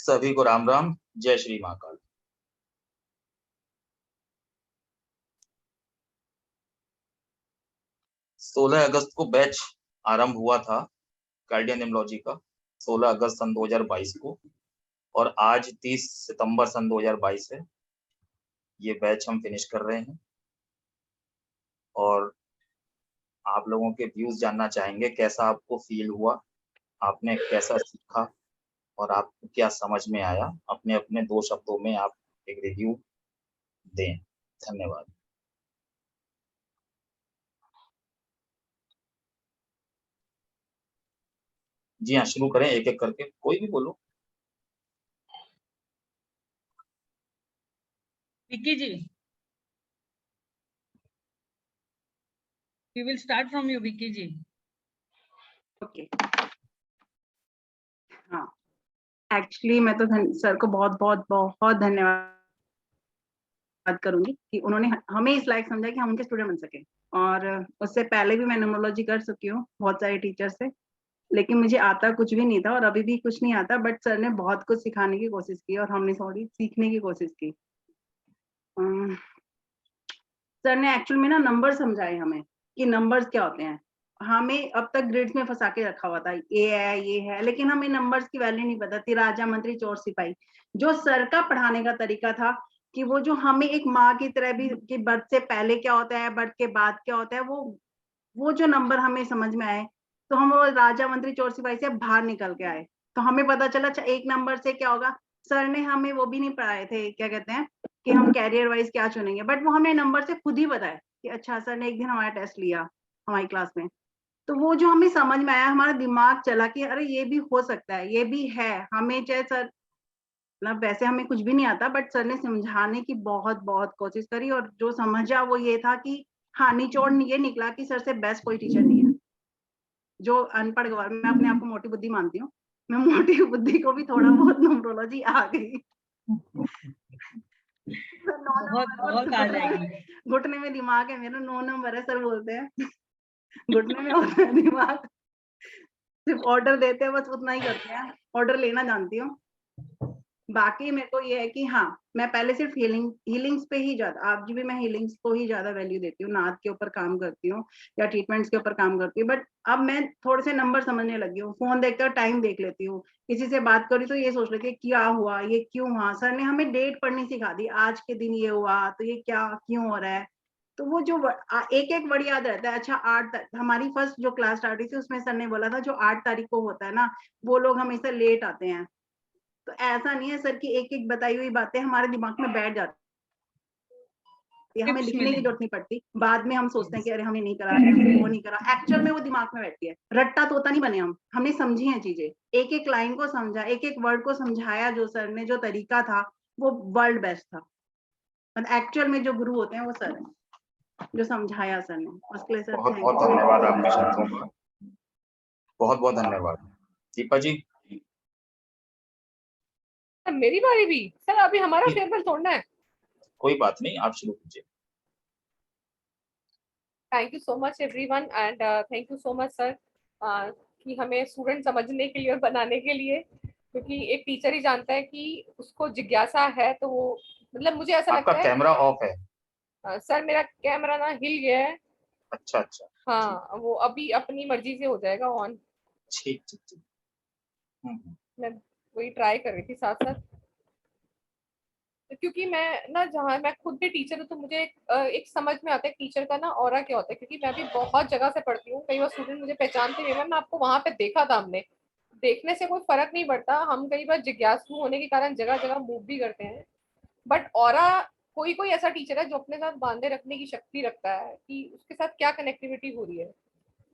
सभी को राम राम। जय श्री महाकाल। सोलह अगस्त को बैच आरंभ हुआ था गार्डियन एमोलॉजी का, 16 अगस्त सन 2022 को, और आज 30 सितंबर सन 2022 है। ये बैच हम फिनिश कर रहे हैं और आप लोगों के व्यूज जानना चाहेंगे, कैसा आपको फील हुआ, आपने कैसा सीखा और आपको क्या समझ में आया। अपने अपने 2 शब्दों में आप एक रिव्यू दें। धन्यवाद। जी हाँ, शुरू करें एक एक करके, कोई भी बोलो। Vicky ji, we will start from you, Vicky ji. Okay, हाँ, एक्चुअली मैं तो सर को बहुत बहुत बहुत धन्यवाद करूंगी कि उन्होंने हमें इस लायक समझा कि हम उनके स्टूडेंट बन सके। और उससे पहले भी मैं न्यूमरोलॉजी कर चुकी हूँ बहुत सारे टीचर से, लेकिन मुझे आता कुछ भी नहीं था और अभी भी कुछ नहीं आता, बट सर ने बहुत कुछ सिखाने की कोशिश की और हमने थोड़ी सीखने की कोशिश की। सर ने एक्चुअल में ना नंबर समझाए हमें कि नंबर्स क्या होते हैं। हमें अब तक ग्रिड्स में फंसा के रखा हुआ था, ये है, लेकिन हमें नंबर्स की वैल्यू नहीं पता थी। राजा मंत्री चोर सिपाही, जो सर का पढ़ाने का तरीका था कि वो जो हमें एक माँ की तरह भी, कि बर्थ से पहले क्या होता है, बर्थ के बाद क्या होता है, वो जो नंबर हमें समझ में आए, तो हम वो राजा मंत्री चोर सिपाही से बाहर निकल के आए। तो हमें पता चला अच्छा एक नंबर से क्या होगा। सर ने हमें वो भी नहीं पढ़ाए थे, क्या कहते हैं कि हम कैरियर वाइज क्या चुनेंगे, बट वो हमें नंबर से खुद ही बताया कि अच्छा सर ने एक दिन हमारा टेस्ट लिया हमारी क्लास में, तो वो जो हमें समझ में आया, हमारा दिमाग चला कि अरे ये भी हो सकता है, ये भी है। हमें चाहे सर मतलब वैसे हमें कुछ भी नहीं आता, बट सर ने समझाने की बहुत बहुत कोशिश करी और जो समझा वो ये था कि हाँ, निचोड़ ये निकला कि सर से बेस्ट कोई टीचर नहीं है। जो अनपढ़ गवार, मैं अपने आप को मोटी बुद्धि मानती हूँ, मैं मोटी बुद्धि को भी थोड़ा बहुत न्यूमरोलॉजी आ गई। बहुत आ जाएगी। घुटने में दिमाग है मेरा, 9 नंबर है सर बोलते हैं। घुटने में होता है दिमाग, सिर्फ ऑर्डर देते हैं, बस उतना ही करते हैं, ऑर्डर लेना जानती हूँ। बाकी मेरे को ये है कि हाँ, मैं पहले सिर्फ हीलिंग्स पे ही ज्यादा, आज भी मैं हीलिंग्स को ही ज्यादा वैल्यू देती हूँ, नाद के ऊपर काम करती हूँ या ट्रीटमेंट्स के ऊपर काम करती हूँ। बट अब मैं थोड़े से नंबर समझने लगी हूँ, फोन देखकर टाइम देख लेती हूँ, किसी से बात करी तो ये सोच लेती है क्या हुआ, ये क्यों हुआ। सर ने हमें डेट पढ़नी सिखा दी, आज के दिन ये हुआ तो ये क्या क्यों हो रहा है। तो वो जो एक एक वर्ड याद रहता है। अच्छा, हमारी फर्स्ट जो क्लास स्टार्ट हुई थी उसमें सर ने बोला था जो 8 तारीख को होता है ना, वो लोग हमेशा लेट आते हैं। तो ऐसा नहीं है, सर की एक एक बताई हुई बातें हमारे दिमाग में बैठ जाती है, हमें लिखने की जरूरत नहीं पड़ती। बाद में हम सोचते हैं कि अरे हमने नहीं करा, वो नहीं करा, एक्चुअल में वो दिमाग में बैठती है। रट्टा तोता नहीं बने हम, हमने समझी हैं चीजें, एक एक लाइन को समझा, एक एक वर्ड को समझाया। जो सर ने जो तरीका था वो वर्ल्ड बेस्ट था। मतलब एक्चुअल में जो गुरु होते हैं वो सर है, जो समझाया सर ने, उसके लिए सर बहुत बहुत धन्यवाद आपके शब्दों का, बहुत बहुत धन्यवाद। दीपा जी। मेरी बारी भी सर, अभी हमारा फेयरवेल तोड़ना है। कोई बात नहीं, आप शुरू कीजिए। Thank you so much everyone and thank you so much sir कि हमें स्टूडेंट समझने के लिए और बनाने के लिए, क्योंकि एक टीचर ही जानता है कि उसको जिज्ञासा है तो वो, मतलब मुझे ऐसा लगता है। आपका कैमरा ऑफ है। सर मेरा कैमरा ना हिल गया है। अच्छा अच्छा। हाँ, वो अभी अपनी मर्जी से हो जाएगा ऑन। ठीक ठीक ठीक। मैं वही ट्राई कर रही थी साथ साथ, क्योंकि मैं ना, जहाँ मैं खुद भी टीचर हूँ तो मुझे एक समझ में आता है टीचर का ना ऑरा क्या होता है, क्योंकि मैं भी बहुत जगह से पढ़ती हूँ। कई बार स्टूडेंट मुझे पहचानते नहीं, मैम आपको वहां पे देखा था हमने। देखने से कोई फर्क नहीं पड़ता, हम कई बार जिज्ञासु होने के कारण जगह जगह मूव भी करते हैं, बट ऑरा कोई कोई ऐसा टीचर है जो अपने साथ बांधे रखने की शक्ति रखता है कि उसके साथ क्या कनेक्टिविटी हो रही है।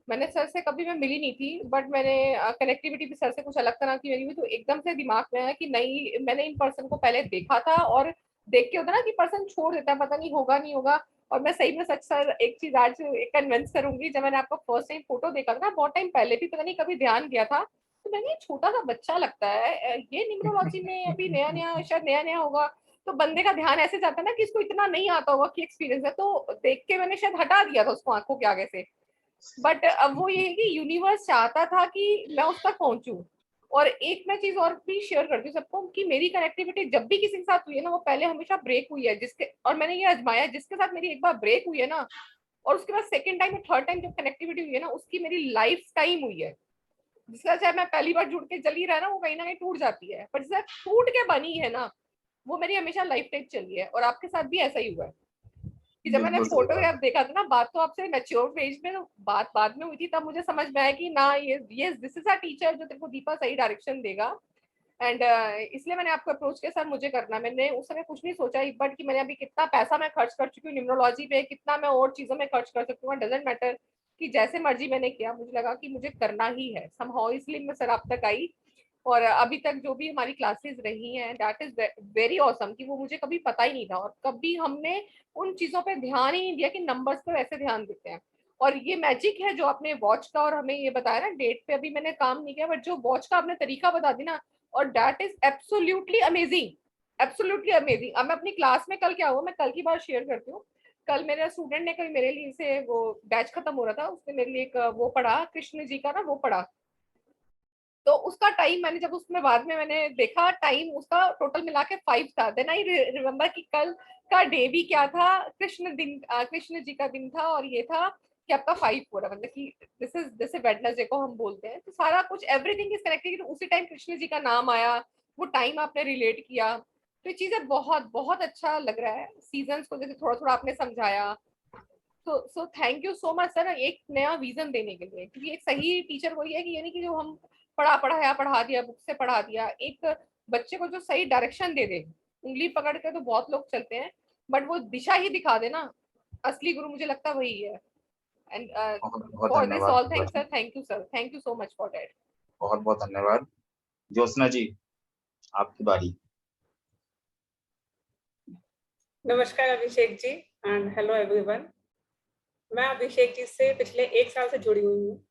मैंने सर से कभी मैं मिली नहीं थी, बट मैंने कनेक्टिविटी भी सर से कुछ अलग तरह की मिली हुई, तो एकदम से दिमाग में आया कि नहीं, मैंने इन पर्सन को पहले देखा था, और देख के होता ना कि पर्सन छोड़ देता है, पता नहीं होगा नहीं होगा। और मैं सही में सच सर एक चीज आज कन्विंस करूंगी, जब मैंने आपका फर्स्ट टाइम फोटो देखा था ना, बहुत टाइम पहले भी पता नहीं कभी ध्यान गया था, तो मैंने छोटा सा बच्चा लगता है ये न्यूमरोलॉजी में अभी नया नया, शायद नया नया होगा, तो बंदे का ध्यान ऐसे जाता है ना कि इसको इतना नहीं आता होगा कि एक्सपीरियंस है, तो देख के मैंने शायद हटा दिया था उसको आंखों के आगे से। बट अब वो ये है कि यूनिवर्स चाहता था कि मैं उस तक पहुंचूं, और एक मैं चीज और भी शेयर करती हूँ सबको कि मेरी कनेक्टिविटी जब भी किसी के साथ हुई है ना, वो पहले हमेशा ब्रेक हुई है, जिसके, और मैंने ये आजमाया, जिसके साथ मेरी एक बार ब्रेक हुई है ना, और उसके बाद सेकंड टाइम और थर्ड टाइम जब कनेक्टिविटी हुई है ना, उसकी मेरी लाइफ टाइम हुई है। जिसका चाहे मैं पहली बार जुड़ के चली रहा ना, वो कहीं ना कहीं टूट जाती है, पर जिसका टूट के बनी है ना, वो मेरी हमेशा लाइफ टाइम चली है। और आपके साथ भी ऐसा ही हुआ है कि जब मैंने बिल्कुल सही बात फोटोग्राफ देखा था ना, बात तो आपसे मैच्योर फेज में, तो बात बाद में हुई थी, तब मुझे समझ में आया कि ना, ये दिस इज अ टीचर जो तेरे को दीपा सही डायरेक्शन देगा। एंड इसलिए मैंने आपको अप्रोच किया, सर मुझे करना। मैंने उस समय कुछ नहीं सोचा बट कि मैंने अभी कितना पैसा मैं खर्च कर चुकी हूँ न्यूमरोलॉजी पे, कितना मैं और चीजों में खर्च कर सकती हूँ, डजेंट मैटर, कि जैसे मर्जी मैंने किया, मुझे लगा कि मुझे करना ही है समहाउ, इसलिए मैं सर आप तक आई। और अभी तक जो भी हमारी क्लासेस रही हैं, दैट इज वेरी ऑसम, कि वो मुझे कभी पता ही नहीं था, और कभी हमने उन चीजों पे ध्यान ही नहीं दिया कि नंबर्स पे वैसे ध्यान देते हैं। और ये मैजिक है जो आपने वॉच का और हमें ये बताया ना, डेट पे अभी मैंने काम नहीं किया, बट जो वॉच का आपने तरीका बता दी ना, और that is absolutely amazing, absolutely amazing. अब मैं अपनी क्लास में कल क्या हुआ, मैं कल की बात शेयर करती हूँ। कल मेरे स्टूडेंट ने कभी मेरे लिए से, वो बैच खत्म हो रहा था, उसने मेरे लिए एक वो पढ़ा, कृष्ण जी का ना वो पढ़ा। तो उसका टाइम मैंने जब उसमें बाद में मैंने देखा, टाइम उसका टोटल मिला के 5 था। देन आई रिमेम्बर कि कल का डे भी क्या था, कृष्ण जी का दिन था, और ये था कि आपका 5 हो रहा, मतलब कि दिस इज वेडनेसडे को हम बोलते हैं। तो सारा कुछ एवरीथिंग इज कनेक्टेड। उसी टाइम कृष्ण जी का नाम आया, वो टाइम आपने रिलेट किया, तो ये चीजें बहुत बहुत अच्छा लग रहा है। सीजन्स को जैसे थोड़ा थोड़ा आपने समझाया, so thank you so much sir, एक नया विजन देने के लिए। क्योंकि एक सही टीचर वही है कि यानी कि जो हम पढ़ा दिया, बुक से पढ़ा दिया, एक बच्चे को जो सही डायरेक्शन दे दे। उंगली पकड़ के तो बहुत लोग चलते हैं, बट वो दिशा ही दिखा दे ना, असली गुरु मुझे लगता वही है। एंड बहुत बहुत फॉर दिस धन्यवाद। All thanks sir, thank you sir, thank you so much for that. बहुत बहुत धन्यवाद। ज्योत्सना जी, आपकी बारी। नमस्कार Abhishek ji and hello everyone. मैं अभिषेक जी से पिछले 1 साल से जुड़ी हुई हूँ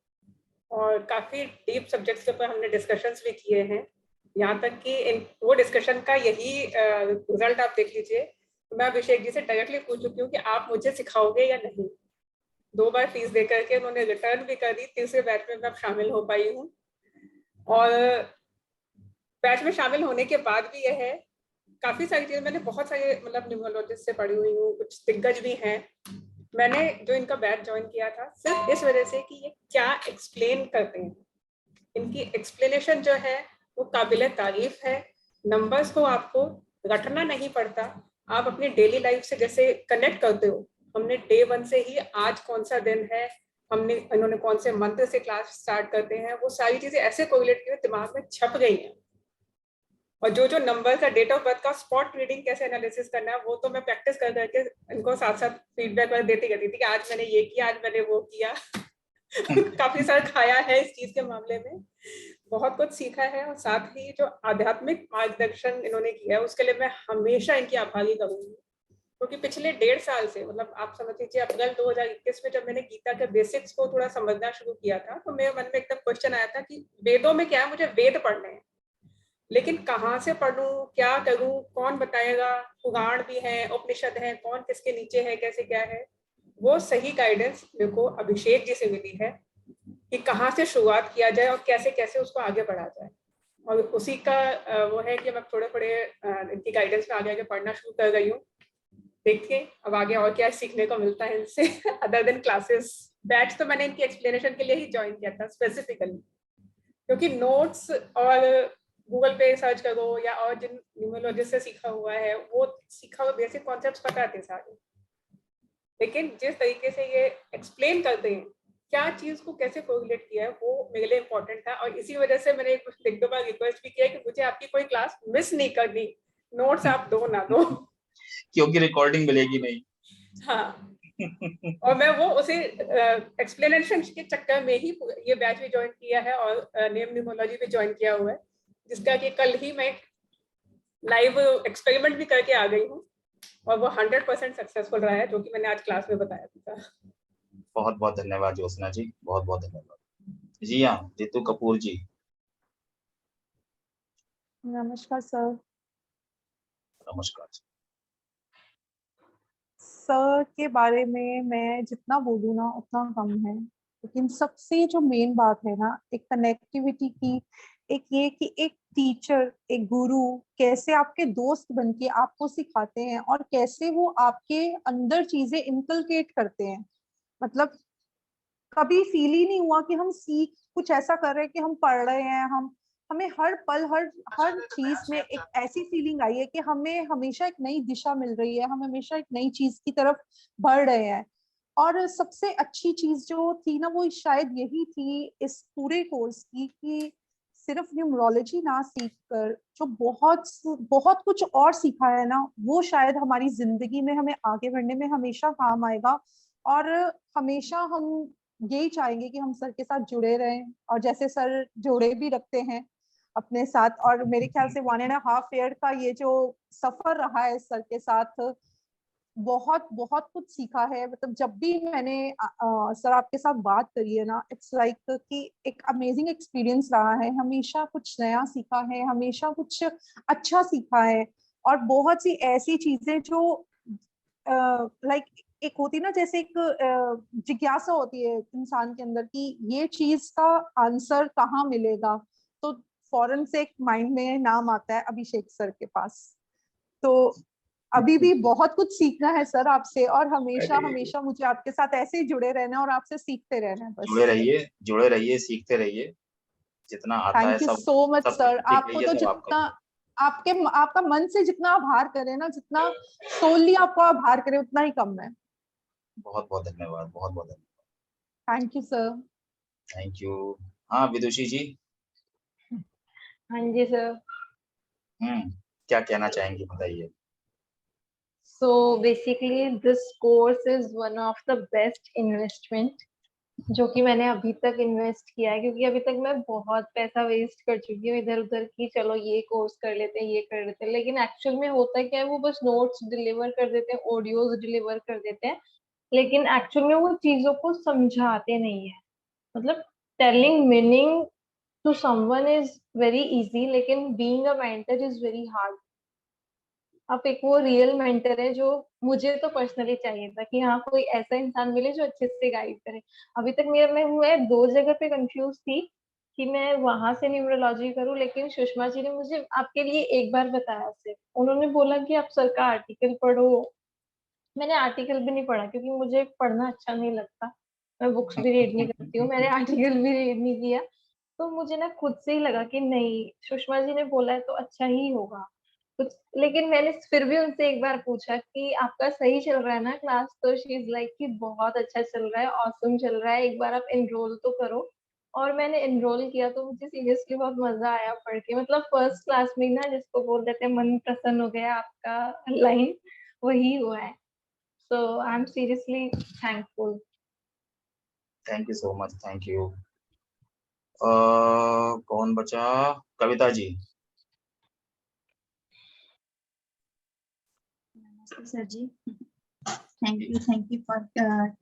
और काफ़ी डीप सब्जेक्ट्स के ऊपर हमने डिस्कशंस भी किए हैं। यहाँ तक कि वो डिस्कशन का यही रिजल्ट आप देख लीजिए। मैं अभिषेक जी से डायरेक्टली पूछ चुकी हूँ कि आप मुझे सिखाओगे या नहीं। 2 बार फीस दे करके उन्होंने रिटर्न भी कर दी। तीसरे बैच में मैं शामिल हो पाई हूँ और बैच में शामिल होने के बाद भी यह है, काफ़ी सारी चीज़ें मैंने बहुत सारे मतलब न्यूमरोलॉजिस्ट से पढ़ी हुई हूँ, कुछ दिग्गज भी हैं। मैंने जो इनका बैच ज्वाइन किया था सिर्फ इस वजह से कि ये क्या एक्सप्लेन करते हैं। इनकी एक्सप्लेनेशन जो है वो काबिल तारीफ है। नंबर्स को आपको रटना नहीं पड़ता, आप अपनी डेली लाइफ से जैसे कनेक्ट करते हो। हमने डे 1 से ही आज कौन सा दिन है, इन्होंने कौन से मंत्र से क्लास स्टार्ट करते हैं, वो सारी चीजें ऐसे कोरिलेट की दिमाग में छप गई हैं। और जो नंबर का डेट ऑफ बर्थ का स्पॉट रीडिंग कैसे एनालिसिस करना है, वो तो मैं प्रैक्टिस कर करके इनको साथ साथ फीडबैक देती रहती थी कि आज मैंने ये किया, आज मैंने वो किया। काफी सारा खाया है इस चीज के मामले में, बहुत कुछ सीखा है। और साथ ही जो आध्यात्मिक मार्गदर्शन इन्होंने किया है उसके लिए मैं हमेशा इनकी आभारी करूंगी। क्योंकि पिछले 1.5 साल से, मतलब आप समझ लीजिए अप्रैल 2021 में जब मैंने गीता के बेसिक्स को थोड़ा समझना शुरू किया था, तो मेरे मन में एकदम क्वेश्चन आया था कि वेदों में क्या है, मुझे वेद पढ़ने हैं, लेकिन कहाँ से पढ़ूं, क्या करूं, कौन बताएगा। पुराण भी है, उपनिषद है, कौन किसके नीचे है, कैसे क्या है। वो सही गाइडेंस मेरे को अभिषेक जी से मिली है कि कहाँ से शुरुआत किया जाए और कैसे कैसे उसको आगे बढ़ा जाए। और उसी का वो है कि मैं थोड़े थोड़े इनकी गाइडेंस में आगे आगे पढ़ना शुरू कर गई हूँ। देखिए अब आगे और क्या सीखने को मिलता है इनसे अदर देन क्लासेस। बैच तो मैंने इनकी एक्सप्लेनेशन के लिए ही ज्वाइन किया था स्पेसिफिकली, क्योंकि नोट्स और गूगल पे सर्च करो या और जिन न्यूमरोलॉजिस्ट से सीखा हुआ है वो सीखा हुआ बेसिक कॉन्सेप्ट्स पता थे सारे, लेकिन जिस तरीके से ये एक्सप्लेन करते हैं क्या चीज को कैसे कोरिलेट किया है, वो मेरे लिए इम्पोर्टेंट था। और इसी वजह से मैंने एक दो बार रिक्वेस्ट भी किया कि मुझे आपकी कोई क्लास मिस नहीं करनी, नोट्स आप दो ना दो क्योंकि रिकॉर्डिंग मिलेगी नहीं। हाँ और मैं वो उसे एक्सप्लेनेशन के चक्कर में ही ये बैच भी ज्वाइन किया है और नेम न्यूमरोलॉजी भी ज्वाइन किया हुआ है, जिसका कि कल ही मैं लाइव एक्सपेरिमेंट भी करके आ गई हूँ और वो 100% सक्सेसफुल रहा है, जो कि मैंने आज क्लास में बताया था। बहुत बहुत धन्यवाद ज्योत्सना जी, बहुत बहुत धन्यवाद। जी हाँ, जीतू कपूर जी। नमस्कार सर। नमस्कार। सर के बारे में मैं जितना बोलूँ ना उतना कम है, लेकिन सबसे जो मेन बात है ना, एक कनेक्टिविटी की एक ये कि एक टीचर, एक गुरु कैसे आपके दोस्त बनके आपको सिखाते हैं और कैसे वो आपके अंदर चीजें इनकलकेट करते हैं। मतलब कभी फील ही नहीं हुआ कि हम सीख कुछ ऐसा कर रहे हैं कि हम पढ़ रहे हैं। हम हमें हर पल हर हर चीज में एक ऐसी फीलिंग आई है कि हमें हमेशा एक नई दिशा मिल रही है, हम हमेशा एक नई चीज की तरफ बढ़ रहे हैं। और सबसे अच्छी चीज जो थी ना वो शायद यही थी इस पूरे कोर्स की कि सिर्फ न्यूमरोलॉजी ना सीख कर जो बहुत बहुत कुछ और सीखा है ना, वो शायद हमारी जिंदगी में हमें आगे बढ़ने में हमेशा काम आएगा। और हमेशा हम यही चाहेंगे कि हम सर के साथ जुड़े रहें, और जैसे सर जोड़े भी रखते हैं अपने साथ। और मेरे ख्याल से 1.5 ईयर का ये जो सफर रहा है सर के साथ, बहुत बहुत कुछ सीखा है। मतलब जब भी मैंने सर आपके साथ बात करी है ना, इट्स लाइक कि एक अमेजिंग एक्सपीरियंस रहा है। हमेशा कुछ नया सीखा है, हमेशा कुछ अच्छा सीखा है। और बहुत सी ऐसी चीजें जो लाइक एक होती ना, जैसे एक जिज्ञासा होती है इंसान के अंदर कि ये चीज का आंसर कहाँ मिलेगा, तो फौरन से एक माइंड में नाम आता है अभिषेक सर के पास। तो अभी भी बहुत कुछ सीखना है सर आपसे, और हमेशा अरे, हमेशा मुझे आपके साथ ऐसे ही जुड़े रहना है और आपसे सीखते रहना है जुड़े बस। रहिए, जुड़े रहिए, सीखते रहिए, जितना आता है थैंक यू सब सो मच सब सर। सीख आपको लीजिए, तो सब आपका। जितना आपके आपका मन से जितना आभार करे ना, जितना सोलली आपको आभार करे उतना ही कम है। बहुत बहुत धन्यवाद, बहुत बहुत धन्यवाद। Thank you sir. Thank you. हाँ विदुषी जी। हाँ जी सर। क्या कहना चाहेंगी, बताइए। So basically this course is one of the best investment जो कि मैंने अभी तक इन्वेस्ट किया है, क्योंकि अभी तक मैं बहुत पैसा वेस्ट कर चुकी हूँ इधर उधर की, चलो ये कोर्स कर लेते हैं, ये कर लेते हैं। लेकिन एक्चुअल में होता क्या है, वो बस नोट्स डिलीवर कर देते हैं, ऑडियोज डिलीवर कर देते हैं, लेकिन एक्चुअल में वो चीजों को समझाते नहीं है। मतलब telling meaning to someone is very easy, लेकिन being a mentor is very hard. आप एक वो रियल मेंटर है जो मुझे तो पर्सनली चाहिए था कि हाँ कोई ऐसा इंसान मिले जो अच्छे से गाइड करे। अभी तक मैं 2 जगह पे कंफ्यूज थी कि मैं वहां से न्यूमरोलॉजी करूँ, लेकिन सुषमा जी ने मुझे आपके लिए एक बार बताया सिर्फ। उन्होंने बोला कि आप सर का आर्टिकल पढ़ो। मैंने आर्टिकल भी नहीं पढ़ा क्योंकि मुझे पढ़ना अच्छा नहीं लगता, मैं बुक्स भी रीड नहीं करती हूँ, मैंने आर्टिकल भी रीड नहीं किया। तो मुझे ना खुद से ही लगा कि नहीं, सुषमा जी ने बोला है तो अच्छा ही होगा कुछ। लेकिन मैंने फिर भी उनसे एक बार पूछा कि आपका सही चल रहा है ना क्लास, तो शी इज लाइक कि बहुत अच्छा चल रहा है, ऑसम चल रहा है, एक बार आप एनरोल तो करो। और मैंने एनरोल किया तो मुझे सीरियसली बहुत मजा आया पढ़ के। मतलब फर्स्ट क्लास में ना जिसको बोल देते हैं मन प्रसन्न हो गया आपका लाइन, वही हुआ है। So I am seriously thankful. Thank you so much, thank you. कौन बचा? कविता जी। नमस्ते sir ji. Thank you for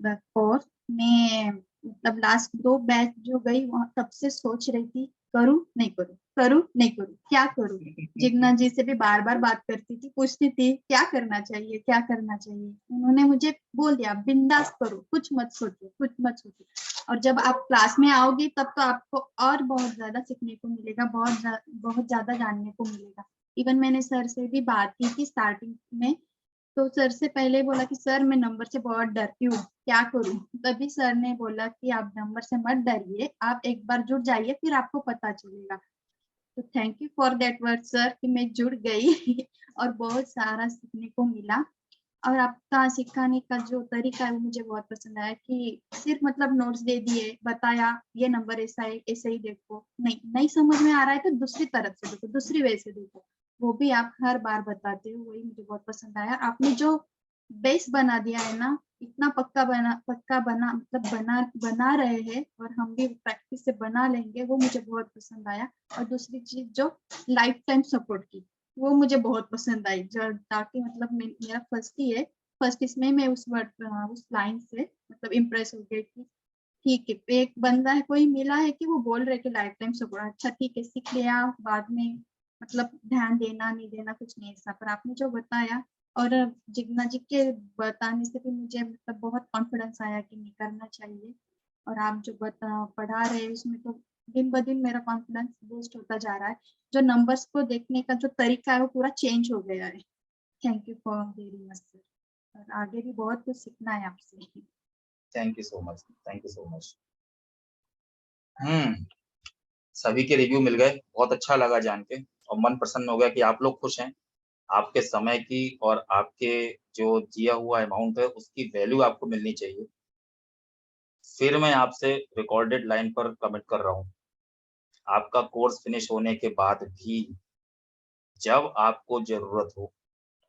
the course. मैं मतलब लास्ट 2 बैच जो गई वहाँ तब से सोच रही थी करूँ नहीं करूँ, करूँ नहीं करूँ, क्या करूँ। जिग्ना जी से भी बार बार बात करती थी, पूछती थी क्या करना चाहिए, क्या करना चाहिए। उन्होंने मुझे बोल दिया बिंदास करो, कुछ मत सोचो, कुछ मत सोचो। और जब आप क्लास में आओगी तब तो आपको और बहुत ज्यादा सीखने को मिलेगा, बहुत ज्यादा जानने को मिलेगा। इवन मैंने सर से भी बात की थी स्टार्टिंग में, तो सर से पहले बोला कि सर मैं नंबर से बहुत डरती हूँ, क्या करूँ। तभी सर ने बोला कि आप नंबर से मत डरिए, आप एक बार जुड़ जाइए फिर आपको पता चलेगा। तो thank you for that word sir कि मैं जुड़ गई और बहुत सारा सीखने को मिला। और आपका सिखाने का जो तरीका है वो मुझे बहुत पसंद आया कि सिर्फ मतलब नोट्स दे दिए, बताया ये नंबर ऐसा है, ऐसे ही देखो, नहीं समझ में आ रहा है तो दूसरी तरफ से देखो, दूसरी वे से देखो, वो भी आप हर बार बताते हो, वही मुझे बहुत पसंद आया। आपने जो बेस बना दिया है ना, इतना पक्का बना मतलब बना रहे हैं, और हम भी प्रैक्टिस से बना लेंगे, वो मुझे बहुत पसंद आया। और दूसरी चीज जो लाइफ टाइम सपोर्ट की, वो मुझे बहुत पसंद आई। जो ताकि मतलब मेरा फर्स्ट ही है, फर्स्ट इसमें मैं उस लाइन से मतलब इम्प्रेस हो गई कि ठीक है, एक बंदा है कोई मिला है कि वो बोल रहे कि लाइफ टाइम सपोर्ट, अच्छा ठीक है, सीख लिया, बाद में मतलब ध्यान देना नहीं देना कुछ नहीं ऐसा। पर आपने जो बताया और जिग्ना जी के बताने से भी मुझे मतलब बहुत कॉन्फिडेंस आया कि नहीं करना चाहिए। और आप जो पढ़ा रहे हैं उसमें तो दिन ब दिन मेरा कॉन्फिडेंस बूस्ट होता जा रहा है। जो नंबर्स को देखने का जो तरीका है वो पूरा चेंज हो गया है। Thank you for very much sir, और आगे भी बहुत कुछ सीखना है आपसे। Thank you so much, thank you so much. सभी के रिव्यू मिल गए, बहुत अच्छा लगा जान के और मन प्रसन्न हो गया कि आप लोग खुश हैं। आपके समय की और आपके जो दिया हुआ अमाउंट है उसकी वैल्यू आपको मिलनी चाहिए। फिर मैं आपसे रिकॉर्डेड लाइन पर कमिट कर रहा हूँ, आपका कोर्स फिनिश होने के बाद भी जब आपको जरूरत हो,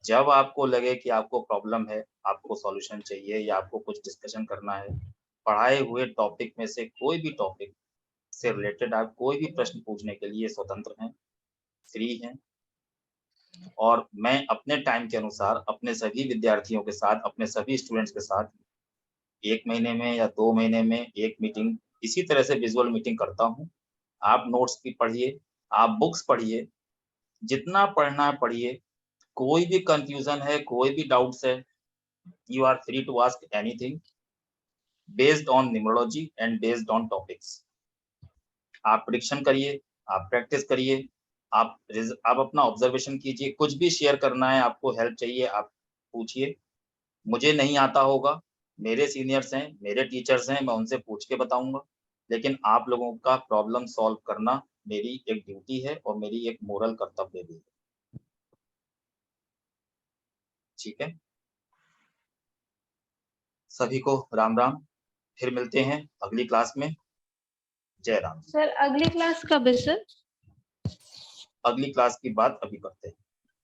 जब आपको लगे कि आपको प्रॉब्लम है, आपको सॉल्यूशन चाहिए या आपको कुछ डिस्कशन करना है, पढ़ाए हुए टॉपिक में से कोई भी टॉपिक से रिलेटेड आप कोई भी प्रश्न पूछने के लिए स्वतंत्र हैं, फ्री हैं। और मैं अपने टाइम के अनुसार अपने सभी विद्यार्थियों के साथ, अपने सभी स्टूडेंट्स के साथ 1 महीने में या 2 महीने में 1 मीटिंग इसी तरह से विजुअल मीटिंग करता हूँ। आप नोट्स भी पढ़िए, आप बुक्स पढ़िए, जितना पढ़ना है पढ़िए। कोई भी कंफ्यूजन है, कोई भी डाउट्स है, you are free to ask anything based on numerology and based on topics. आप प्रेडिक्शन करिए, आप प्रैक्टिस करिए, आप अपना ऑब्जर्वेशन कीजिए, कुछ भी शेयर करना है, आपको हेल्प चाहिए, आप पूछिए। मुझे नहीं आता होगा, मेरे सीनियर्स हैं, मेरे टीचर्स हैं, मैं उनसे पूछ के बताऊंगा। लेकिन आप लोगों का प्रॉब्लम सॉल्व करना मेरी एक ड्यूटी है और मेरी एक मोरल कर्तव्य भी है। ठीक है, सभी को राम राम। फिर मिलते हैं अगली क्लास में। जय राम। सर अगली क्लास कब है सर? अगली क्लास की बात अभी करते हैं।